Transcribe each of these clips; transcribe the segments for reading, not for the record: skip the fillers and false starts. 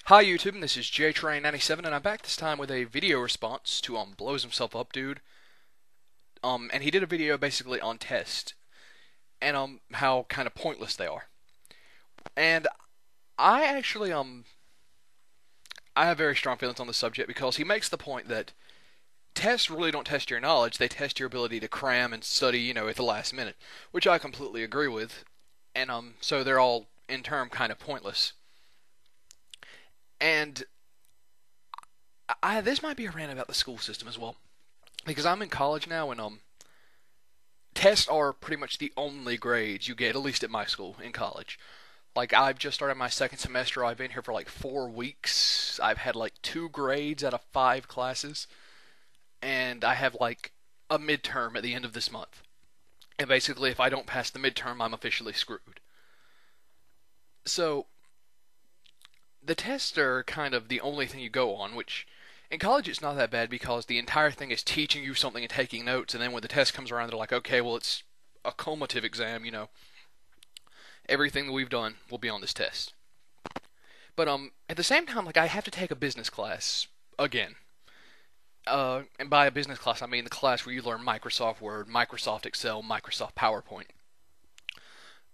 Hi YouTube, this is JTrain97 and I'm back this time with a video response to Blows Himself Up Dude. And he did a video basically on tests and how kind of pointless they are. And I actually I have very strong feelings on this subject because he makes the point that tests really don't test your knowledge, they test your ability to cram and study, at the last minute, which I completely agree with. And so they're all in turn kind of pointless. And this might be a rant about the school system as well, because I'm in college now, and tests are pretty much the only grades you get, at least at my school in college. Like I've just started my second semester. I've been here for like 4 weeks. I've had like 2 grades out of 5 classes, and I have like a midterm at the end of this month. And basically, if I don't pass the midterm, I'm officially screwed. So the tests are kind of the only thing you go on, which in college it's not that bad because the entire thing is teaching you something and taking notes, and then when the test comes around, they're like, okay, well, it's a cumulative exam. Everything that we've done will be on this test. But at the same time, like I have to take a business class again. And by a business class, I mean the class where you learn Microsoft Word, Microsoft Excel, Microsoft PowerPoint.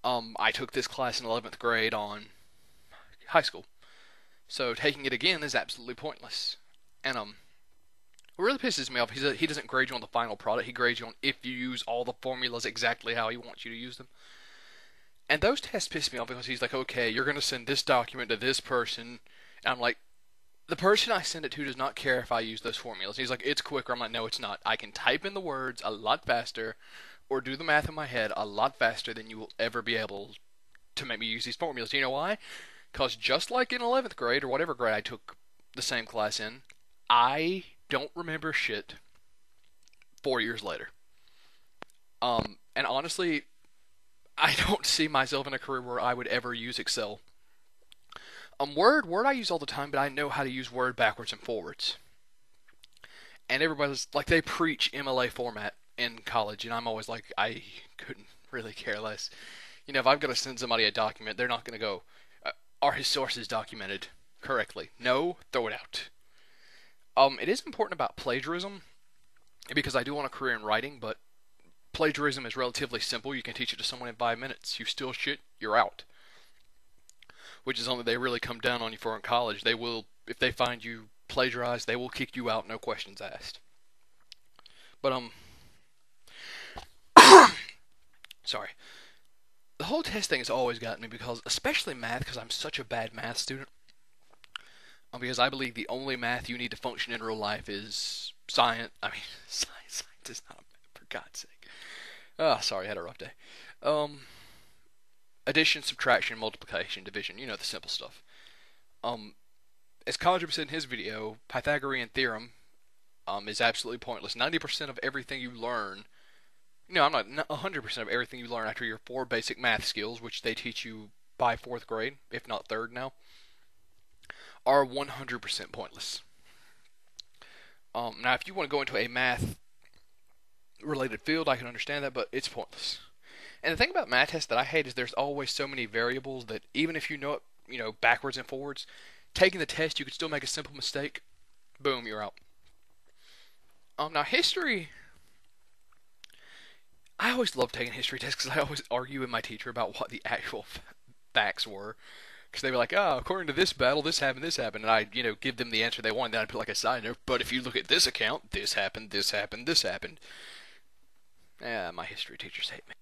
I took this class in 11th grade on high school, so taking it again is absolutely pointless. And what really pisses me off is he doesn't grade you on the final product. He grades you on if you use all the formulas exactly how he wants you to use them. And those tests piss me off because he's like, okay, you're going to send this document to this person. And I'm like, the person I send it to does not care if I use those formulas. He's like, it's quicker. I'm like, no, it's not. I can type in the words a lot faster or do the math in my head a lot faster than you will ever be able to make me use these formulas. You know why? Because just like in 11th grade or whatever grade I took the same class in, I don't remember shit 4 years later. And honestly, I don't see myself in a career where I would ever use Excel. Word I use all the time, but I know how to use Word backwards and forwards. And everybody's like, they preach MLA format in college, and I'm always like, I couldn't really care less. If I've got to send somebody a document, they're not going to go, are his sources documented correctly? No, throw it out. It is important about plagiarism because I do want a career in writing, but plagiarism is relatively simple. You can teach it to someone in 5 minutes. You steal shit, you're out. Which is something they really come down on you for in college. They will, if they find you plagiarized, they will kick you out, no questions asked. But sorry. The whole test thing has always gotten me because, especially math, because I'm such a bad math student. Because I believe the only math you need to function in real life is science. I mean, science is not a math, for God's sake. Sorry, I had a rough day. Addition, subtraction, multiplication, division. The simple stuff. As College said in his video, Pythagorean theorem is absolutely pointless. 90% of everything you learn, I'm not 100% of everything you learn after your 4 basic math skills, which they teach you by 4th grade, if not 3rd now, are 100% pointless. Now, if you want to go into a math-related field, I can understand that, but it's pointless. And the thing about math tests that I hate is there's always so many variables that even if you know it, backwards and forwards, taking the test, you could still make a simple mistake. Boom, you're out. Now, history, I always love taking history tests because I always argue with my teacher about what the actual facts were. Because they were like, according to this battle, this happened, and I, give them the answer they want, then I'd put like a side note, but if you look at this account, this happened, this happened, this happened. Yeah, my history teachers hate me.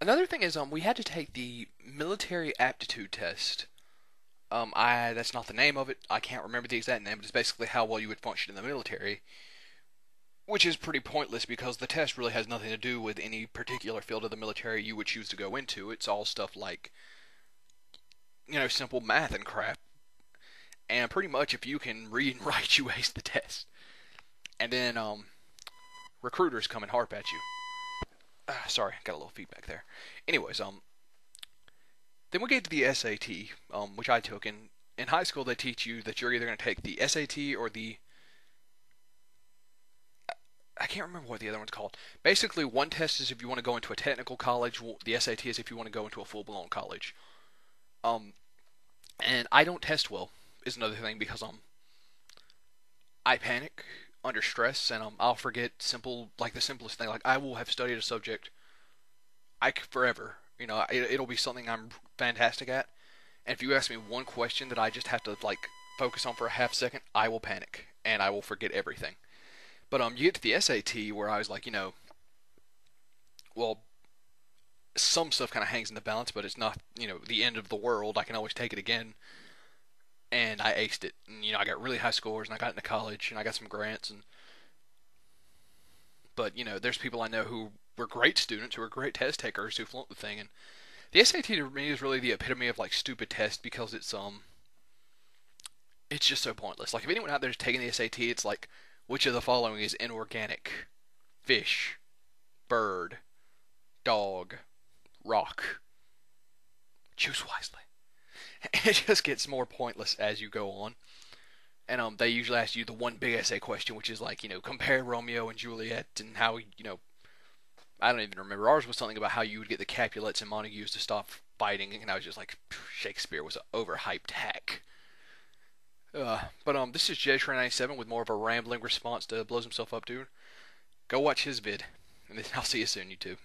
Another thing is, we had to take the military aptitude test. That's not the name of it. I can't remember the exact name, but it's basically how well you would function in the military. Which is pretty pointless because the test really has nothing to do with any particular field of the military you would choose to go into. It's all stuff like, simple math and crap. And pretty much if you can read and write, you ace the test. And then, recruiters come and harp at you. Sorry, got a little feedback there. Anyways, then we get to the SAT, which I took. In high school, they teach you that you're either going to take the SAT or the... I can't remember what the other one's called. Basically, one test is if you want to go into a technical college. The SAT is if you want to go into a full-blown college. And I don't test well. is another thing because I panic under stress, and I'll forget the simplest thing. Like I will have studied a subject forever. It'll be something I'm fantastic at, and if you ask me one question that I just have to like focus on for a half second, I will panic and I will forget everything. But you get to the SAT where I was like, well, some stuff kind of hangs in the balance, but it's not, the end of the world. I can always take it again, and I aced it. And I got really high scores, and I got into college, and I got some grants, and but there's people I know who were great students, who were great test takers, who flunked the thing, and the SAT to me is really the epitome of like stupid test because it's just so pointless. Like if anyone out there is taking the SAT, it's like which of the following is inorganic? Fish, bird, dog, rock. Choose wisely. It just gets more pointless as you go on. And they usually ask you the one big essay question, which is like, compare Romeo and Juliet and how, I don't even remember. Ours was something about how you would get the Capulets and Montagues to stop fighting, and I was just like, Shakespeare was an overhyped hack. But this is JTrain97 with more of a rambling response to Blows Himself Up Dude. Go watch his vid, and then I'll see you soon, YouTube.